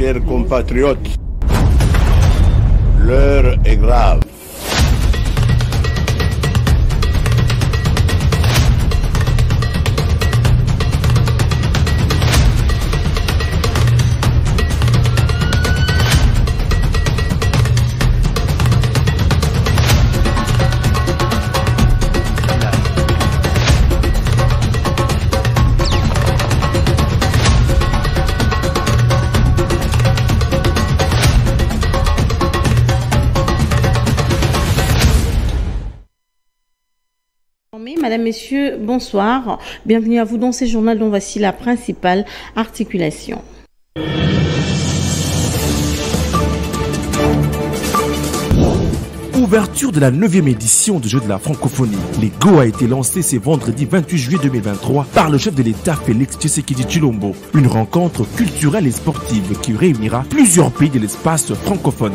chers compatriotes, l'heure est grave. Madame, Messieurs, bonsoir. Bienvenue à vous dans ce journal dont voici la principale articulation. Ouverture de la 9e édition du Jeu de la francophonie. L'EGO a été lancé ce vendredi 28 juillet 2023 par le chef de l'État Félix Tshisekedi Tshilombo. Une rencontre culturelle et sportive qui réunira plusieurs pays de l'espace francophone.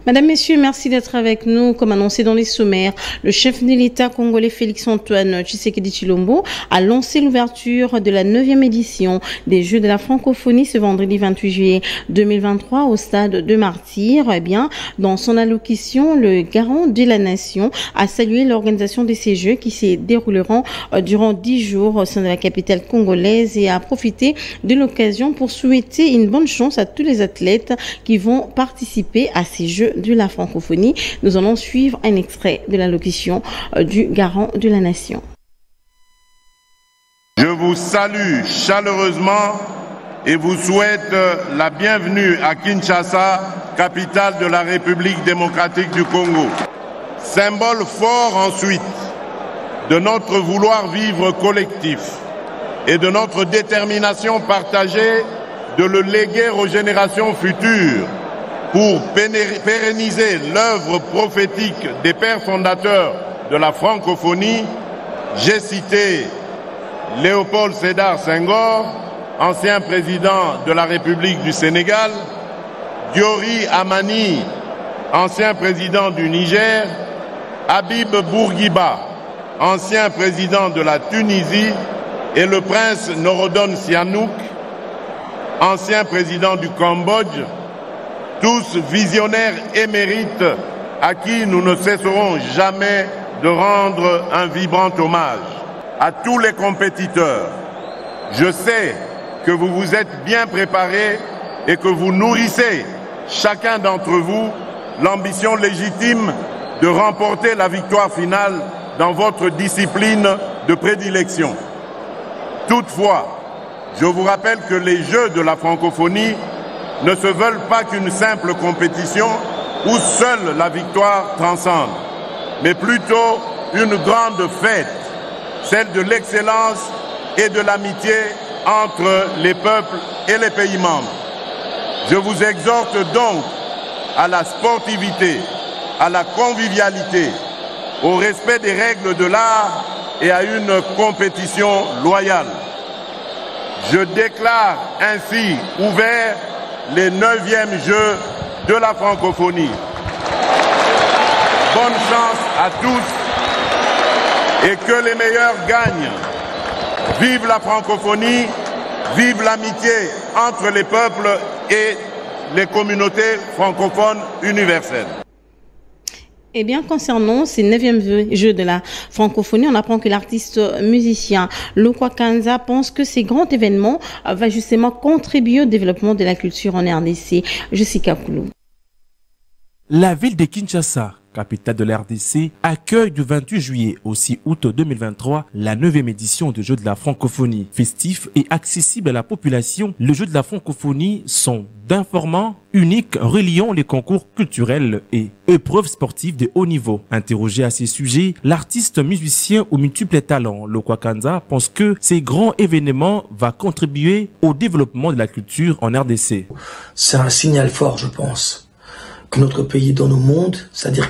Madame, Messieurs, merci d'être avec nous. Comme annoncé dans les sommaires, le chef de l'État congolais Félix-Antoine Tshisekedi Tshilombo a lancé l'ouverture de la 9e édition des Jeux de la francophonie ce vendredi 28 juillet 2023 au stade de Martyrs. Eh bien, dans son allocution, le garant de la nation a salué l'organisation de ces Jeux qui se dérouleront durant 10 jours au sein de la capitale congolaise et a profité de l'occasion pour souhaiter une bonne chance à tous les athlètes qui vont participer à ces Jeux de la francophonie. Nous allons suivre un extrait de l'allocution du garant de la nation. Je vous salue chaleureusement et vous souhaite la bienvenue à Kinshasa, capitale de la République démocratique du Congo. Symbole fort ensuite de notre vouloir vivre collectif et de notre détermination partagée de le léguer aux générations futures pour pérenniser l'œuvre prophétique des pères fondateurs de la francophonie. J'ai cité Léopold Sédar Senghor, ancien président de la République du Sénégal, Diori Amani, ancien président du Niger, Habib Bourguiba, ancien président de la Tunisie, et le prince Norodom Sihanouk, ancien président du Cambodge, tous visionnaires émérites à qui nous ne cesserons jamais de rendre un vibrant hommage. À tous les compétiteurs, je sais que vous vous êtes bien préparés et que vous nourrissez, chacun d'entre vous, l'ambition légitime de remporter la victoire finale dans votre discipline de prédilection. Toutefois, je vous rappelle que les Jeux de la francophonie ne se veulent pas qu'une simple compétition où seule la victoire transcende, mais plutôt une grande fête, celle de l'excellence et de l'amitié entre les peuples et les pays membres. Je vous exhorte donc à la sportivité, à la convivialité, au respect des règles de l'art et à une compétition loyale. Je déclare ainsi ouverts les 9e Jeux de la francophonie. Bonne chance à tous et que les meilleurs gagnent. Vive la francophonie, vive l'amitié entre les peuples et les communautés francophones universelles. Eh bien, concernant ces 9e Jeux de la francophonie, on apprend que l'artiste musicien Lokwa Kanza pense que ces grands événements vont justement contribuer au développement de la culture en RDC. Jessica Koulou. La ville de Kinshasa, capitale de l'RDC, accueille du 28 juillet au 6 août 2023 la 9e édition du Jeux de la francophonie. Festif et accessible à la population, les Jeux de la francophonie sont d'informants uniques reliant les concours culturels et épreuves sportives de haut niveau. Interrogé à ces sujets, l'artiste musicien aux multiples talents, Lokwa Kanza, pense que ces grands événements vont contribuer au développement de la culture en RDC. C'est un signal fort, je pense, que notre pays est dans le monde, c'est-à-dire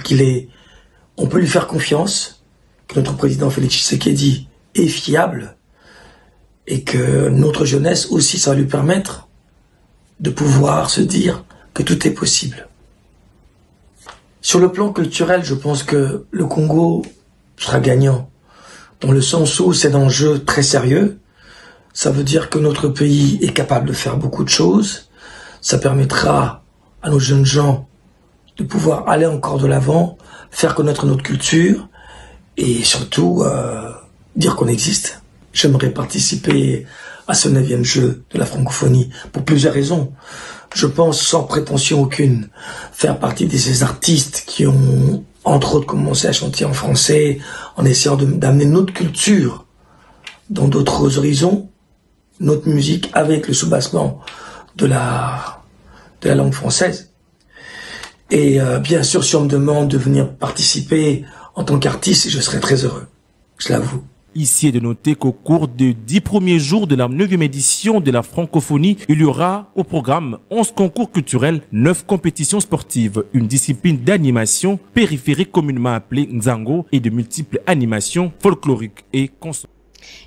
on peut lui faire confiance, que notre président Félix Tshisekedi est fiable et que notre jeunesse aussi, ça va lui permettre de pouvoir se dire que tout est possible. Sur le plan culturel, je pense que le Congo sera gagnant dans le sens où c'est un enjeu très sérieux. Ça veut dire que notre pays est capable de faire beaucoup de choses. Ça permettra à nos jeunes gens de pouvoir aller encore de l'avant, faire connaître notre culture et surtout dire qu'on existe. J'aimerais participer à ce 9e jeu de la francophonie pour plusieurs raisons. Je pense, sans prétention aucune, faire partie de ces artistes qui ont, entre autres, commencé à chanter en français, en essayant d'amener notre culture dans d'autres horizons, notre musique avec le soubassement de la langue française. Et bien sûr, si on me demande de venir participer en tant qu'artiste, je serai très heureux, je l'avoue. Ici est de noter qu'au cours des 10 premiers jours de la 9e édition de la francophonie, il y aura au programme 11 concours culturels, 9 compétitions sportives, une discipline d'animation périphérique communément appelée Nzango et de multiples animations folkloriques et concerts.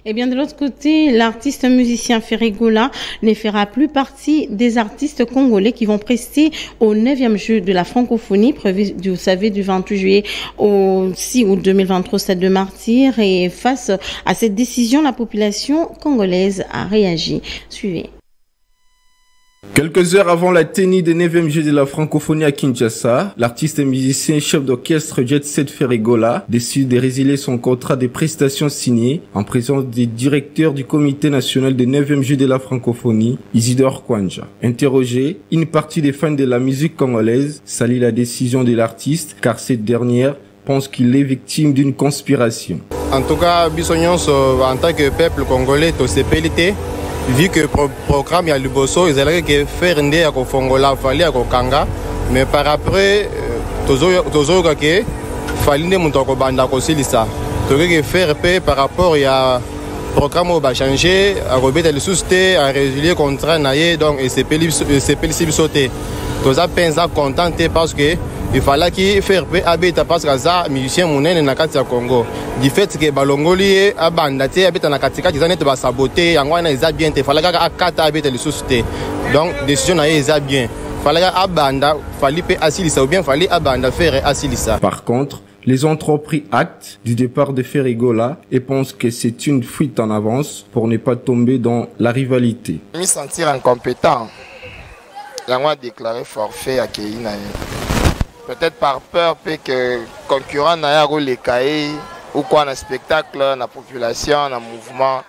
Et bien de l'autre côté, l'artiste musicien Ferregola ne fera plus partie des artistes congolais qui vont prester au 9e jeu de la francophonie prévu, vous savez, du 28 juillet au 6 août 2023 au Stade de Martyrs. Et face à cette décision, la population congolaise a réagi. Suivez. Quelques heures avant la tenue des 9e Jeux de la francophonie à Kinshasa, l'artiste et musicien chef d'orchestre Jet Set Ferregola décide de résilier son contrat de prestations signé en présence des directeurs du comité national des 9e Jeux de la francophonie, Isidore Kwanja. Interrogé, une partie des fans de la musique congolaise salue la décision de l'artiste car cette dernière pense qu'il est victime d'une conspiration. En tout cas, Bissonions, en tant que peuple congolais, tout c'est pélité. Vu que le programme, il y a le bosso, ils allaient faire un dé à Fongola, fallait à Kanga, mais par après, toujours que fallait ne monter au banda aussi ça. Donc que faire par rapport il y a programme qui va changer, à remettre le sousté, à résilier contrat naïe, donc et c'est possible sauter. Tous ça pensent contenté parce que il fallait qu'il faire habiter parce que ça musicien monene na kati ya Congo. Du fait que balongoli abandate habiter na katika kizane te ba saboter yango na isa bien te fallait ka akata habiter le société. Donc décision na isa bien. Fallait abanda, fallait pe asilisa ou bien fallait abanda faire asilisa. Par contre, les ont trop pris acte du départ de Ferregola et pensent que c'est une fuite en avance pour ne pas tomber dans la rivalité. Me sentir incompétent. Yango a déclaré forfait à Keina. Peut-être par peur que concurrent n'a pas les cahiers ou quoi dans spectacle, dans la population, dans le mouvement,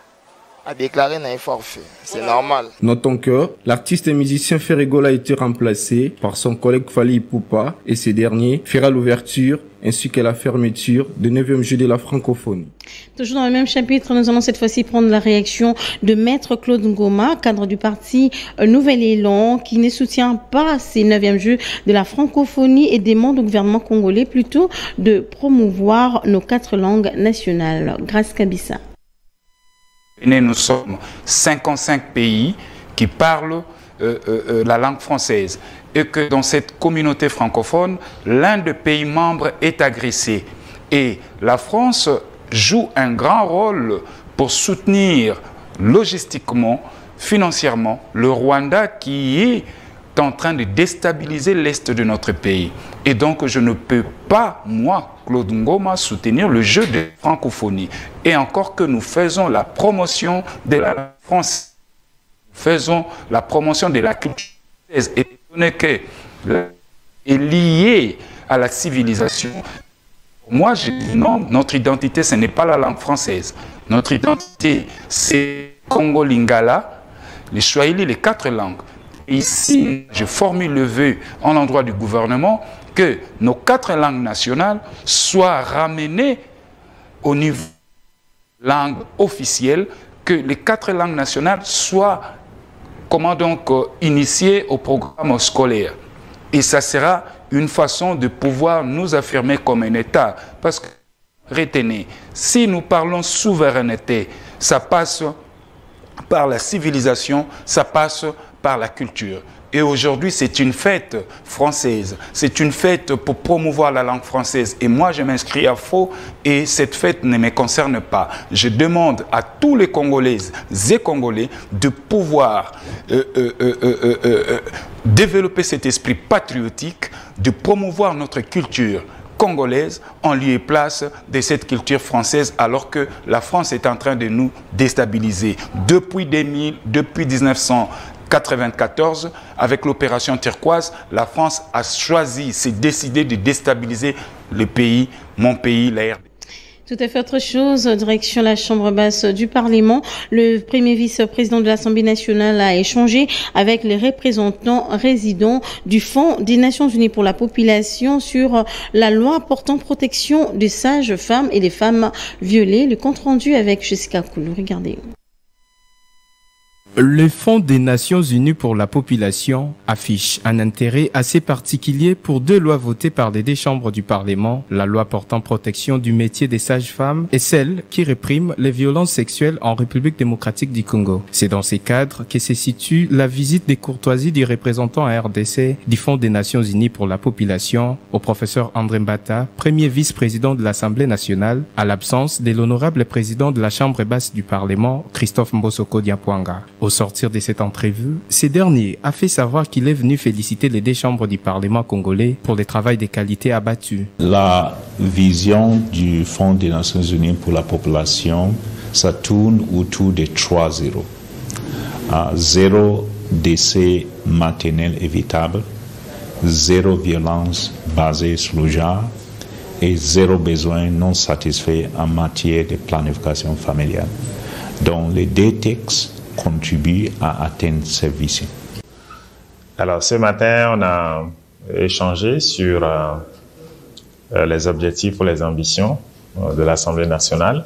a déclaré un forfait. C'est normal. Notons que l'artiste et musicien Ferregola a été remplacé par son collègue Fally Ipupa et ce dernier fera l'ouverture ainsi que la fermeture du 9e jeu de la francophonie. Toujours dans le même chapitre, nous allons cette fois-ci prendre la réaction de Maître Claude Ngoma, cadre du parti Nouvel Élan, qui ne soutient pas ces 9e jeux de la francophonie et demande au gouvernement congolais plutôt de promouvoir nos 4 langues nationales. Grâce Kabissa. Nous sommes 55 pays qui parlent la langue française et que dans cette communauté francophone, l'un des pays membres est agressé. Et la France joue un grand rôle pour soutenir logistiquement, financièrement, le Rwanda qui est en train de déstabiliser l'Est de notre pays. Et donc, je ne peux pas, moi, Claude Ngoma, soutenir le jeu de francophonie. Et encore que nous faisons la promotion de la France, faisons la promotion de la culture française, et que est liée à la civilisation. Moi, je dis non, notre identité, ce n'est pas la langue française. Notre identité, c'est Congo Lingala, les Swahili, les 4 langues. Et ici, je formule le vœu en l'endroit du gouvernement que nos 4 langues nationales soient ramenées au niveau langue officielle, que les 4 langues nationales soient, comment donc, initiées au programme scolaire. Et ça sera une façon de pouvoir nous affirmer comme un État. Parce que, retenez, si nous parlons souveraineté, ça passe par la civilisation, ça passe par la culture. Et aujourd'hui, c'est une fête française. C'est une fête pour promouvoir la langue française. Et moi, je m'inscris à faux et cette fête ne me concerne pas. Je demande à tous les Congolaises et Congolais de pouvoir développer cet esprit patriotique, de promouvoir notre culture congolaise en lieu et place de cette culture française, alors que la France est en train de nous déstabiliser. Depuis 1994, avec l'opération turquoise, la France a choisi, s'est décidé de déstabiliser le pays, mon pays, la RDC. Tout à fait autre chose, direction la Chambre basse du Parlement. Le premier vice-président de l'Assemblée nationale a échangé avec les représentants résidents du Fonds des Nations Unies pour la population sur la loi portant protection des sages-femmes et des femmes violées. Le compte rendu avec Jessica Koulou. Regardez. Le Fonds des Nations Unies pour la population affiche un intérêt assez particulier pour deux lois votées par les deux chambres du Parlement, la loi portant protection du métier des sages-femmes et celle qui réprime les violences sexuelles en République démocratique du Congo. C'est dans ces cadres que se situe la visite des courtoisies du représentant à RDC du Fonds des Nations Unies pour la population au professeur André Mbata, premier vice-président de l'Assemblée nationale, à l'absence de l'honorable président de la Chambre basse du Parlement, Christophe Mbosoko Diapwanga. Au sortir de cette entrevue, ce dernier a fait savoir qu'il est venu féliciter les deux chambres du Parlement congolais pour le travail de qualité abattu. La vision du Fonds des Nations Unies pour la population, ça tourne autour de 3 zéros. 0 décès maternel évitable, 0 violence basée sur le genre et 0 besoin non satisfait en matière de planification familiale. Donc les deux textes contribue à atteindre ces visions. Alors ce matin, on a échangé sur les objectifs ou les ambitions de l'Assemblée nationale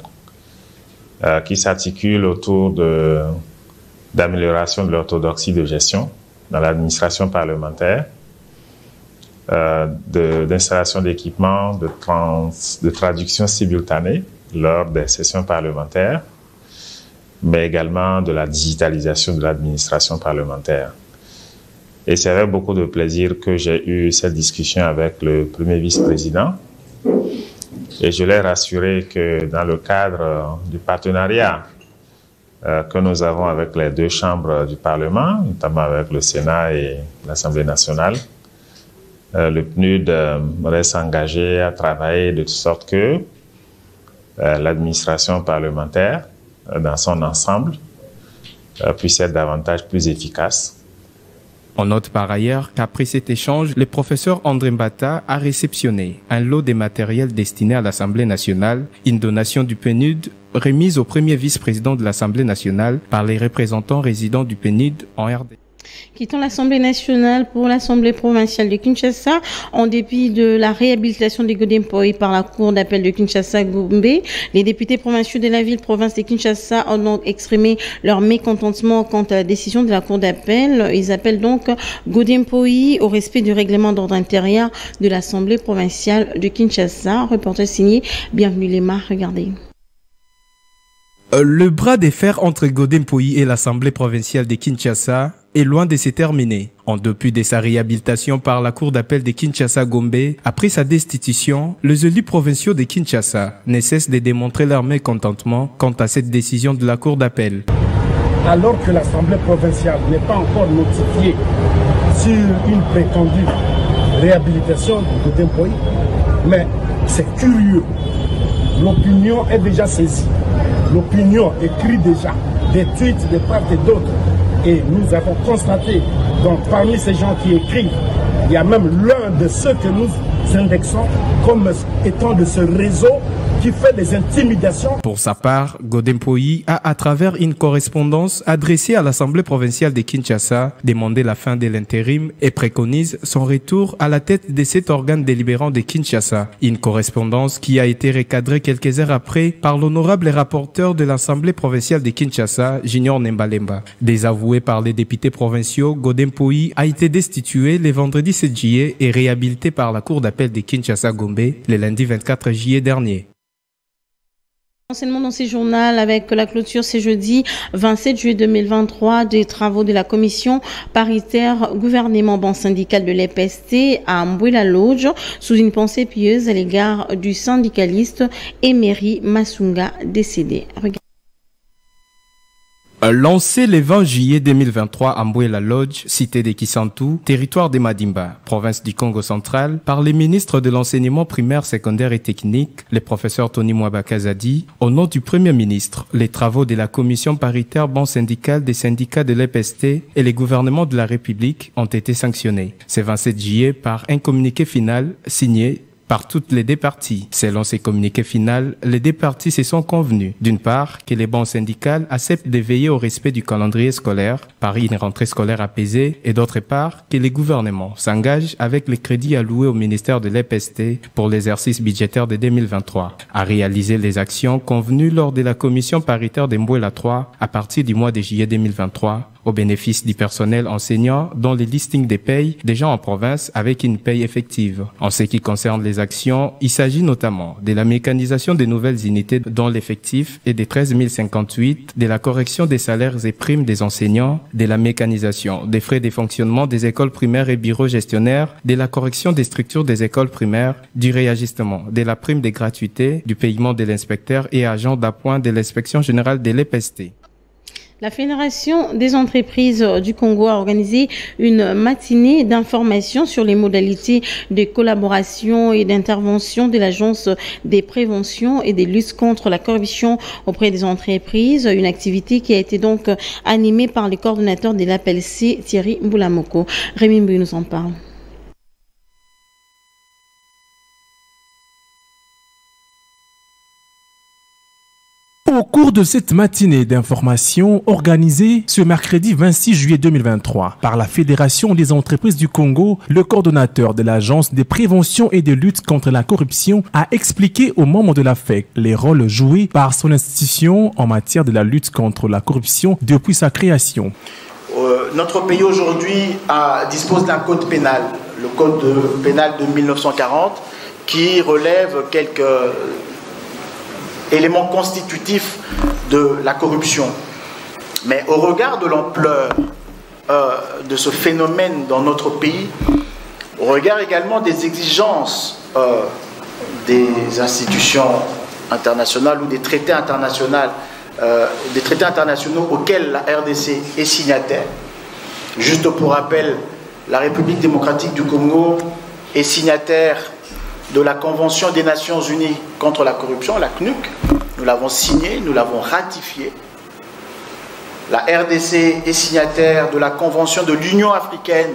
qui s'articulent autour d'amélioration de l'orthodoxie de gestion dans l'administration parlementaire, d'installation d'équipements de traduction simultanée lors des sessions parlementaires, mais également de la digitalisation de l'administration parlementaire. Et c'est avec beaucoup de plaisir que j'ai eu cette discussion avec le premier vice-président. Et je l'ai rassuré que dans le cadre du partenariat que nous avons avec les deux chambres du Parlement, notamment avec le Sénat et l'Assemblée nationale, le PNUD reste engagé à travailler de sorte que l'administration parlementaire dans son ensemble puisse être davantage plus efficace. On note par ailleurs qu'après cet échange, le professeur André Mbata a réceptionné un lot de matériel destiné à l'Assemblée nationale, une donation du PNUD remise au premier vice-président de l'Assemblée nationale par les représentants résidents du PNUD en RDC. Quittons l'Assemblée nationale pour l'Assemblée provinciale de Kinshasa. En dépit de la réhabilitation des Godempoy par la Cour d'appel de Kinshasa-Gombe, les députés provinciaux de la ville-province de Kinshasa ont donc exprimé leur mécontentement quant à la décision de la Cour d'appel. Ils appellent donc Godempoy au respect du règlement d'ordre intérieur de l'Assemblée provinciale de Kinshasa. Reporter signé Bienvenue Lema, regardez. Le bras de fer entre Godempoy et l'Assemblée provinciale de Kinshasa est loin de se terminer. En dépit de sa réhabilitation par la Cour d'appel de Kinshasa-Gombe, après sa destitution, les élus provinciaux de Kinshasa ne cessent de démontrer leur mécontentement quant à cette décision de la Cour d'appel. Alors que l'Assemblée provinciale n'est pas encore notifiée sur une prétendue réhabilitation de Godempoy, mais c'est curieux. L'opinion est déjà saisie. L'opinion écrit déjà des tweets de part et d'autre. Et nous avons constaté, donc parmi ces gens qui écrivent, il y a même l'un de ceux que nous indexons comme étant de ce réseau qui fait des intimidations. Pour sa part, Godempoy a, à travers une correspondance adressée à l'Assemblée provinciale de Kinshasa, demandé la fin de l'intérim et préconise son retour à la tête de cet organe délibérant de Kinshasa. Une correspondance qui a été recadrée quelques heures après par l'honorable rapporteur de l'Assemblée provinciale de Kinshasa, Junior Nembalemba. Désavoué par les députés provinciaux, Godempoy a été destitué le vendredi 7 juillet et réhabilité par la Cour d'appel de Kinshasa-Gombe le lundi 24 juillet dernier. Enseignement dans ces journaux avec la clôture ce jeudi 27 juillet 2023 des travaux de la commission paritaire gouvernement banque syndicale de l'EPST à Mbouila Lodge sous une pensée pieuse à l'égard du syndicaliste Emery Masunga décédé. Lancé le 20 juillet 2023 à Mbouela Lodge, cité de Kisantu, territoire de Madimba, province du Congo central, par les ministres de l'enseignement primaire, secondaire et technique, le professeur Tony Mwabakazadi, au nom du Premier ministre, les travaux de la commission paritaire banc syndical des syndicats de l'EPST et les gouvernements de la République ont été sanctionnés. Ce 27 juillet par un communiqué final signé par toutes les deux parties. Selon ces communiqués finaux, les deux parties se sont convenues, d'une part, que les bancs syndicales acceptent de veiller au respect du calendrier scolaire par une rentrée scolaire apaisée, et d'autre part, que les gouvernements s'engagent avec les crédits alloués au ministère de l'EPST pour l'exercice budgétaire de 2023 à réaliser les actions convenues lors de la commission paritaire de Mbouela 3 à partir du mois de juillet 2023 au bénéfice du personnel enseignant dans les listings des payes des gens en province avec une paye effective. En ce qui concerne les actions, il s'agit notamment de la mécanisation des nouvelles unités dont l'effectif est de 13 058, de la correction des salaires et primes des enseignants, de la mécanisation des frais de fonctionnement des écoles primaires et bureaux gestionnaires, de la correction des structures des écoles primaires, du réajustement de la prime de gratuité, du paiement de l'inspecteur et agent d'appoint de l'inspection générale de l'EPST. La Fédération des entreprises du Congo a organisé une matinée d'information sur les modalités de collaboration et d'intervention de l'Agence des préventions et des luttes contre la corruption auprès des entreprises. Une activité qui a été donc animée par le coordonnateur de l'APLC, Thierry Mboulamoko. Rémi Mbouy nous en parle. Au cours de cette matinée d'information organisée ce mercredi 26 juillet 2023 par la Fédération des entreprises du Congo, le coordonnateur de l'Agence de prévention et de lutte contre la corruption a expliqué aux membres de la FEC les rôles joués par son institution en matière de la lutte contre la corruption depuis sa création. Notre pays aujourd'hui dispose d'un code pénal, le code pénal de 1940, qui relève quelques éléments constitutifs de la corruption. Mais au regard de l'ampleur de ce phénomène dans notre pays, au regard également des exigences des institutions internationales ou des traités internationaux auxquels la RDC est signataire. Juste pour rappel, la République démocratique du Congo est signataire de la Convention des Nations Unies contre la corruption, la CNUC. Nous l'avons signée, nous l'avons ratifiée. La RDC est signataire de la Convention de l'Union africaine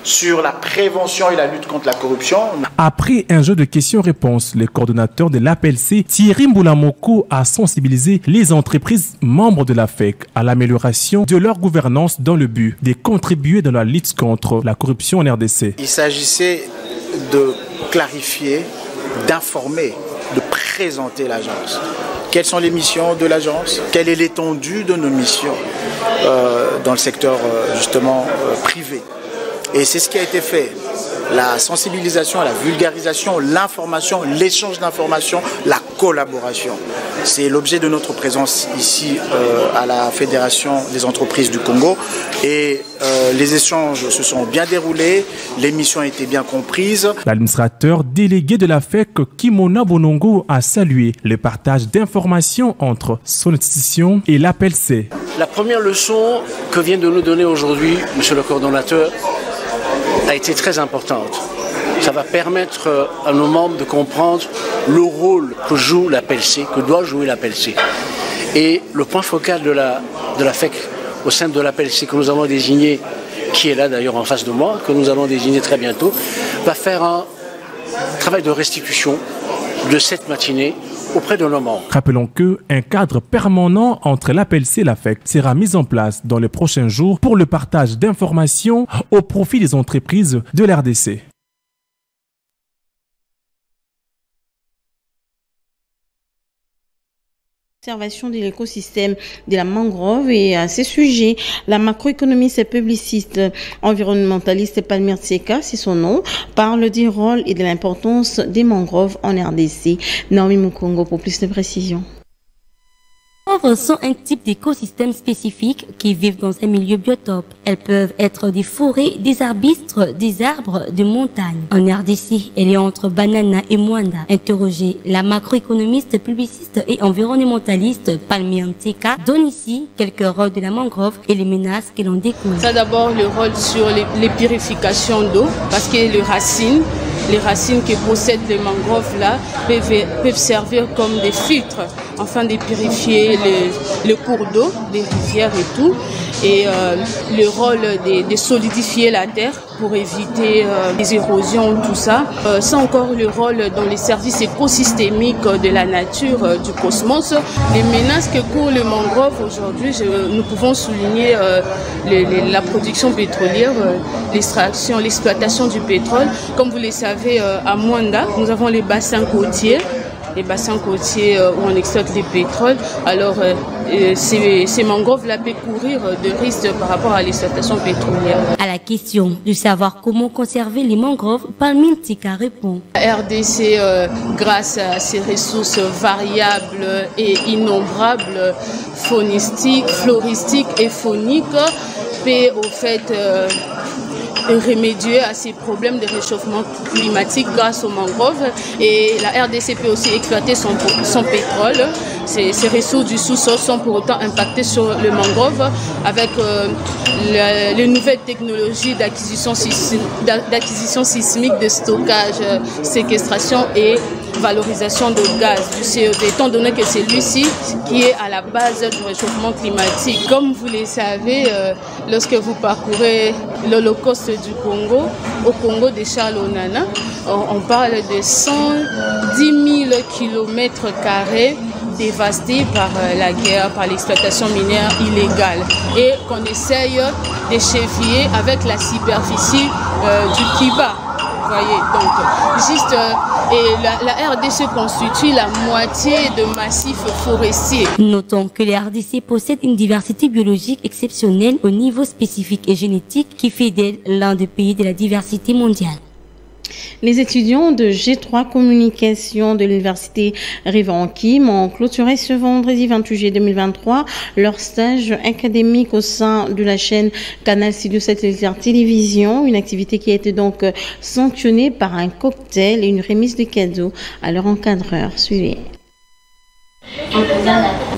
sur la prévention et la lutte contre la corruption. Après un jeu de questions-réponses, le coordonnateur de l'APLC, Thierry Mboulamoko, a sensibilisé les entreprises membres de la FEC à l'amélioration de leur gouvernance dans le but de contribuer dans la lutte contre la corruption en RDC. Il s'agissait de clarifier, d'informer, de présenter l'agence. Quelles sont les missions de l'agence? Quelle est l'étendue de nos missions dans le secteur justement privé? Et c'est ce qui a été fait. La sensibilisation, la vulgarisation, l'information, l'échange d'informations, la collaboration. C'est l'objet de notre présence ici à la Fédération des entreprises du Congo. Et les échanges se sont bien déroulés, les missions ont été bien comprises. L'administrateur délégué de la FEC, Kimona Bonongo, a salué le partage d'informations entre son institution et l'APLC. La première leçon que vient de nous donner aujourd'hui, monsieur le coordonnateur, a été très importante. Ça va permettre à nos membres de comprendre le rôle que joue l'APLC, que doit jouer l'APLC. Et le point focal de la FEC au sein de l'APLC que nous avons désigné, qui est là d'ailleurs en face de moi, que nous allons désigner très bientôt, va faire un travail de restitution de cette matinée auprès de nos membres. Rappelons qu'un cadre permanent entre l'APLC et la FEC sera mis en place dans les prochains jours pour le partage d'informations au profit des entreprises de l'RDC. Observation de l'écosystème de la mangrove et à ce sujet, la macroéconomiste et publiciste environnementaliste Palmire Tseka, c'est son nom, parle du rôle et de l'importance des mangroves en RDC. Naomi Mukongo pour plus de précisions. mangroves sont un type d'écosystème spécifique qui vivent dans un milieu biotope. Elles peuvent être des forêts, des arbustes, des arbres de montagne. En RDC, elle est entre Banana et Mwanda. Interrogée, la macroéconomiste, publiciste et environnementaliste Palmi Nteka donne ici quelques rôles de la mangrove et les menaces qu'elle en découle. Ça d'abord le rôle sur les purifications d'eau, parce que les racines que possèdent les mangroves là peuvent servir comme des filtres afin de purifier le cours d'eau, des rivières et tout. Et le rôle de solidifier la terre pour éviter les érosions, tout ça. C'est encore le rôle dans les services écosystémiques de la nature, du cosmos. Les menaces que court le mangrove aujourd'hui, nous pouvons souligner la production pétrolière, l'extraction, l'exploitation du pétrole. Comme vous le savez, à Mwanda, nous avons les bassins côtiers où on exploite les pétroles. Alors, ces mangroves-là peuvent courir de risques par rapport à l'exploitation pétrolière. À la question de savoir comment conserver les mangroves, Palmi Nteka répond. La RDC, grâce à ses ressources variables et innombrables, faunistiques, floristiques et fauniques, peut au fait remédier à ces problèmes de réchauffement climatique grâce aux mangroves. Et la RDC peut aussi exploiter son pétrole. Ces ressources du sous-sol sont pour autant impactées sur le mangrove avec les nouvelles technologies d'acquisition sismique, de stockage, séquestration et valorisation de gaz, du CO2, étant donné que c'est lui-ci qui est à la base du réchauffement climatique. Comme vous le savez, lorsque vous parcourez l'Holocauste du Congo, au Congo de Charles Onana, on parle de 110 000 km² dévastés par la guerre, par l'exploitation minière illégale, et qu'on essaye d'écheviller avec la superficie du Kiba. Voyez, donc juste la RDC constitue la moitié de massifs forestiers. Notons que la RDC possède une diversité biologique exceptionnelle au niveau spécifique et génétique qui fait d'elle l'un des pays de la diversité mondiale. Les étudiants de G3 Communication de l'Université Rivenkim ont clôturé ce vendredi 28 juillet 2023 leur stage académique au sein de la chaîne Canal Studio Satellitaire Télévision, une activité qui a été donc sanctionnée par un cocktail et une remise de cadeaux à leur encadreur. Suivez.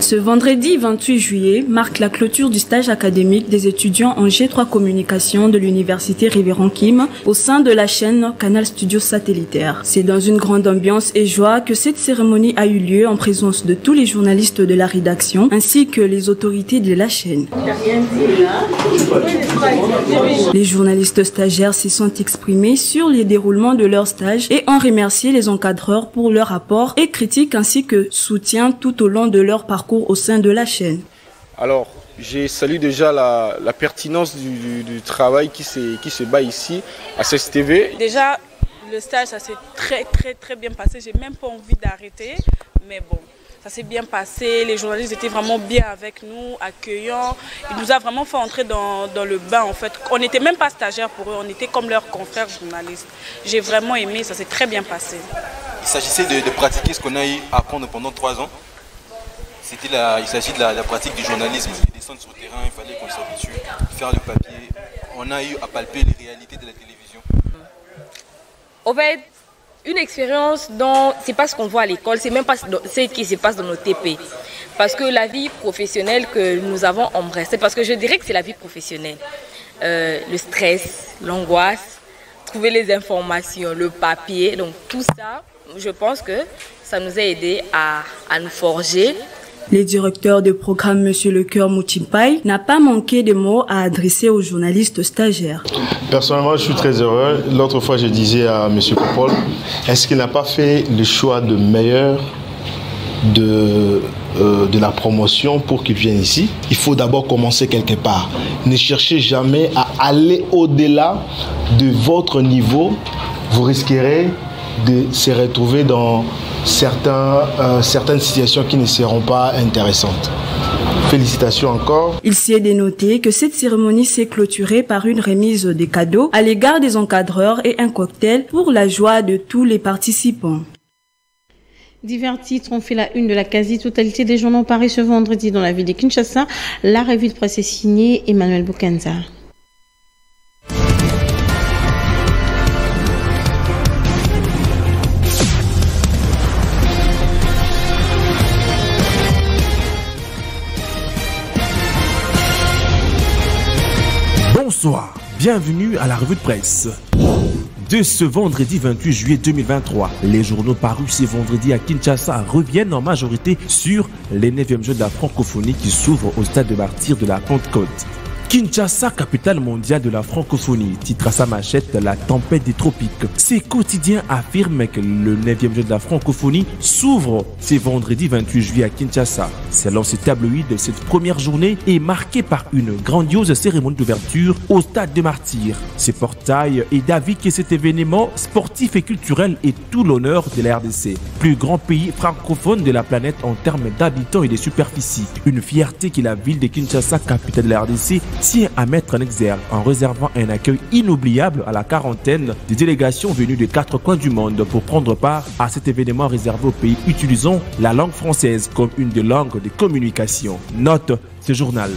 Ce vendredi 28 juillet marque la clôture du stage académique des étudiants en G3 Communication de l'Université Rivenkim au sein de la chaîne Canal Studio Satellitaire. C'est dans une grande ambiance et joie que cette cérémonie a eu lieu en présence de tous les journalistes de la rédaction ainsi que les autorités de la chaîne. Les journalistes stagiaires se sont exprimés sur les déroulements de leur stage et ont remercié les encadreurs pour leur apport et critiques ainsi que soutien tout au long de leur parcours au sein de la chaîne. Alors, j'ai salué déjà la pertinence du travail qui se bat ici à CSTV. Déjà, le stage, ça s'est très bien passé. J'ai même pas envie d'arrêter, mais bon, ça s'est bien passé. Les journalistes étaient vraiment bien avec nous, accueillants. Ils nous ont vraiment fait entrer dans le bain, en fait. On n'était même pas stagiaires pour eux, on était comme leurs confrères journalistes. J'ai vraiment aimé, ça s'est très bien passé. Il s'agissait de pratiquer ce qu'on a eu à apprendre pendant 3 ans. Il s'agit de la pratique du journalisme. Descendre sur le terrain, il fallait qu'on s'habitue, faire le papier. On a eu à palper les réalités de la télévision. En fait, une expérience dont c'est pas ce qu'on voit à l'école, c'est même pas ce qui se passe dans nos TP. Parce que la vie professionnelle que nous avons embrassée, parce que je dirais que c'est la vie professionnelle. Le stress, l'angoisse, trouver les informations, le papier, donc tout ça, je pense que ça nous a aidé à nous forger. Le directeur de programme, M. Lecoeur Moutimpai, n'a pas manqué de mots à adresser aux journalistes stagiaires. Personnellement, je suis très heureux. L'autre fois, je disais à M. Popol, est-ce qu'il n'a pas fait le choix de meilleur de la promotion pour qu'il vienne ici? Il faut d'abord commencer quelque part. Ne cherchez jamais à aller au-delà de votre niveau. Vous risquerez de se retrouver dans certaines situations qui ne seront pas intéressantes. Félicitations encore. Il s'y est dénoté que cette cérémonie s'est clôturée par une remise des cadeaux à l'égard des encadreurs et un cocktail pour la joie de tous les participants. Divers titres ont fait la une de la quasi-totalité des journaux parus ce vendredi dans la ville de Kinshasa. La revue de presse est signée Emmanuel Boukenza. Bonsoir, bienvenue à la revue de presse. De ce vendredi 28 juillet 2023, les journaux parus ce vendredi à Kinshasa reviennent en majorité sur les 9e Jeux de la francophonie qui s'ouvrent au stade de martyrs de la Pentecôte. Kinshasa, capitale mondiale de la francophonie, titre à sa machette la tempête des tropiques. Ces quotidiens affirment que le 9e jeu de la francophonie s'ouvre ce vendredi 28 juillet à Kinshasa. Selon ces tabloïds, cette première journée est marquée par une grandiose cérémonie d'ouverture au stade des martyrs. Ces portails est d'avis que cet événement sportif et culturel est tout l'honneur de la RDC, plus grand pays francophone de la planète en termes d'habitants et de superficie. Une fierté que la ville de Kinshasa, capitale de la RDC, tient à mettre en exergue en réservant un accueil inoubliable à la quarantaine des délégations venues des 4 coins du monde pour prendre part à cet événement réservé aux pays utilisant la langue française comme une des langues de communication. Note ce journal.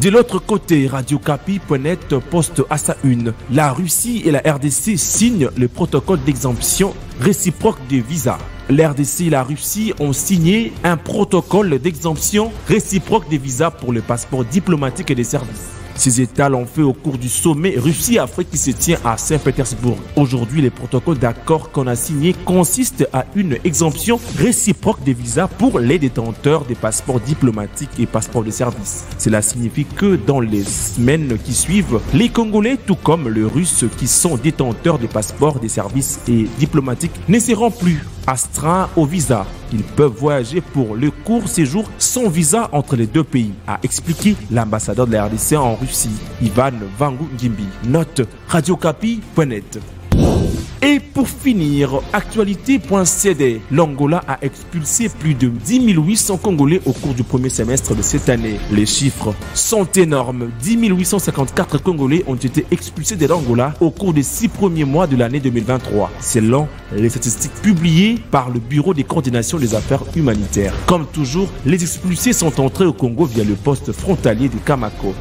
De l'autre côté, RadioCapi.net poste à sa une. La Russie et la RDC signent le protocole d'exemption réciproque des visas. La RDC et la Russie ont signé un protocole d'exemption réciproque des visas pour le passeport diplomatique et des services. Ces États l'ont fait au cours du sommet Russie-Afrique qui se tient à Saint-Pétersbourg. Aujourd'hui, les protocoles d'accord qu'on a signés consistent à une exemption réciproque des visas pour les détenteurs des passeports diplomatiques et passeports de service. Cela signifie que dans les semaines qui suivent, les Congolais, tout comme les Russes qui sont détenteurs des passeports des services et diplomatiques, ne seront plus astreints au visa. Ils peuvent voyager pour le court séjour sans visa entre les deux pays, a expliqué l'ambassadeur de la RDC en Russie, Ivan Vangu Ngimbi. Note radiocapi.net. Et pour finir, actualité.cd, l'Angola a expulsé plus de 10 800 Congolais au cours du premier semestre de cette année. Les chiffres sont énormes. 10 854 Congolais ont été expulsés de l'Angola au cours des 6 premiers mois de l'année 2023, selon les statistiques publiées par le Bureau des coordinations des affaires humanitaires. Comme toujours, les expulsés sont entrés au Congo via le poste frontalier de Kamako.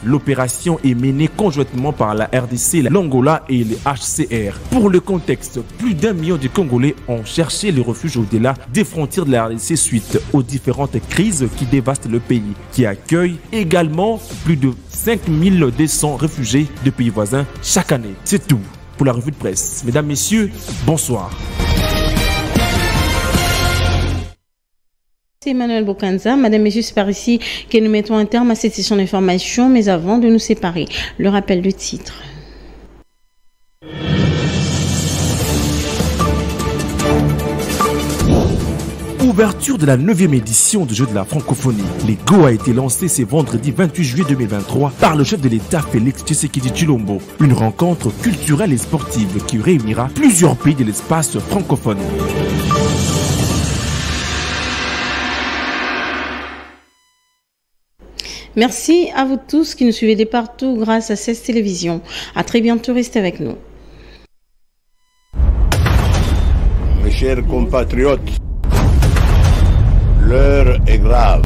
L'opération est menée conjointement par la RDC, l'Angola et le HCR. Pour le contexte, plus d'1 million de Congolais ont cherché le refuge au-delà des frontières de la RDC suite aux différentes crises qui dévastent le pays, qui accueille également plus de 5200 réfugiés de pays voisins chaque année. C'est tout pour la revue de presse. Mesdames, Messieurs, bonsoir. C'est Emmanuel Boukenza. Madame, Messieurs, c'est par ici que nous mettons un terme à cette session d'information, mais avant de nous séparer, le rappel du titre. Ouverture de la 9e édition du Jeux de la francophonie. Les Go a été lancé ce vendredi 28 juillet 2023 par le chef de l'État Félix Tshisekedi Tshilombo. Une rencontre culturelle et sportive qui réunira plusieurs pays de l'espace francophone. Merci à vous tous qui nous suivez de partout grâce à cette télévision. À très bientôt, restez avec nous. Mes chers compatriotes, l'heure est grave.